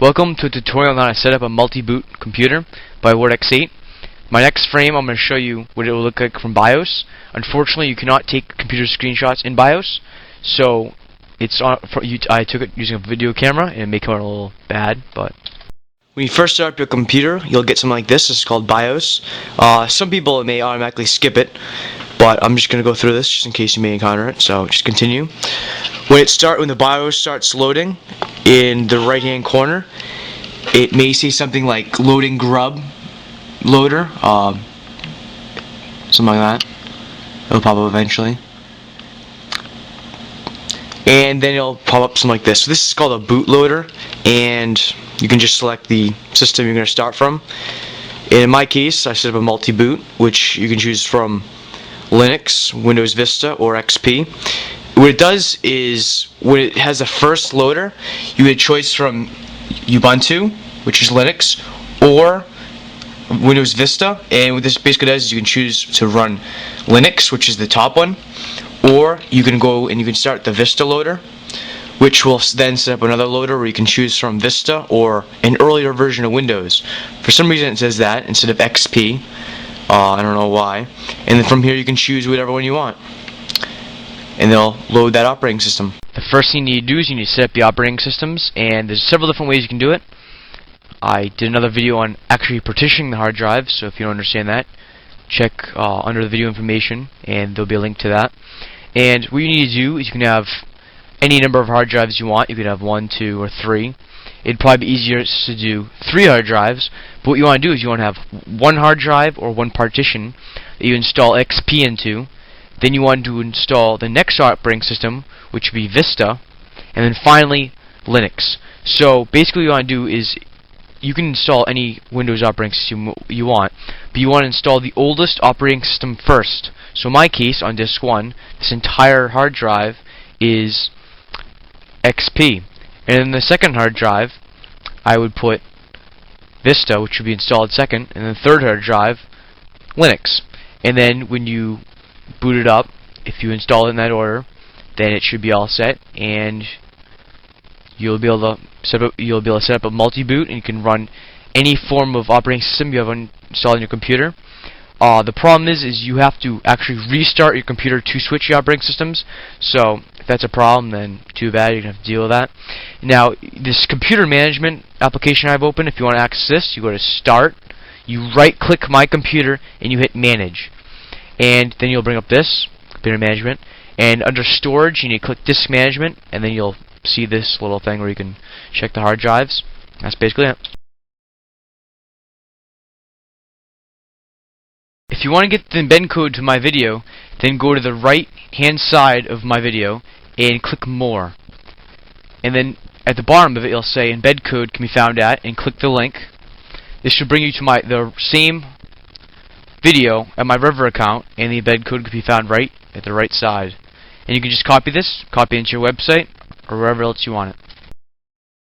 Welcome to a tutorial on how to set up a multi-boot computer by WordX8. My next frame I'm going to show you what it will look like from BIOS. Unfortunately you cannot take computer screenshots in BIOS, so I took it using a video camera and it may come out a little bad, but when you first start up your computer you'll get something like this. This is called BIOS. Some people may automatically skip it, but I'm just going to go through this just in case you may encounter it, so just continue. When the BIOS starts loading, in the right hand corner it may say something like loading grub loader, something like that. It'll pop up eventually, and then it'll pop up something like this. So this is called a bootloader, and you can just select the system you're going to start from. In my case I set up a multi-boot, which you can choose from Linux, Windows Vista, or XP. What it does is, when it has a first loader, you get a choice from Ubuntu, which is Linux, or Windows Vista. And what this basically does is you can choose to run Linux, which is the top one, or you can go and you can start the Vista loader, which will then set up another loader where you can choose from Vista or an earlier version of Windows. For some reason it says that instead of XP. I don't know why. And then from here you can choose whatever one you want, and they'll load that operating system. The first thing you need to do is you need to set up the operating systems, and there's several different ways you can do it. I did another video on actually partitioning the hard drive, so if you don't understand that, check under the video information and there'll be a link to that. And what you need to do is you can have any number of hard drives you want. You could have 1, 2, or 3. It'd probably be easier to do 3 hard drives, but what you want to do is you want to have one hard drive or one partition that you install XP into. Then you want to install the next operating system, which would be Vista, and then finally Linux. So basically what you want to do is you can install any Windows operating system you want, but you want to install the oldest operating system first. So in my case, on disk 1, this entire hard drive is XP. And in the second hard drive, I would put Vista, which would be installed second, and the third hard drive, Linux. And then when you boot it up, if you install it in that order, then it should be all set, and you'll be able to set up a multi-boot, and you can run any form of operating system you have installed on your computer. The problem is you have to actually restart your computer to switch your operating systems. So if that's a problem, then too bad, you're gonna have to deal with that. Now, this computer management application I've opened, if you want to access this, you go to Start, you right-click My Computer, and you hit Manage. And then you'll bring up this, computer management, and under storage you need to click disk management, and then you'll see this little thing where you can check the hard drives. That's basically it. If you want to get the embed code to my video, then go to the right hand side of my video and click More, and then at the bottom of it it'll say embed code can be found at, and click the link. This should bring you to the same video at my River account, and the embed code can be found right at the right side. And you can just copy this, copy it into your website, or wherever else you want it.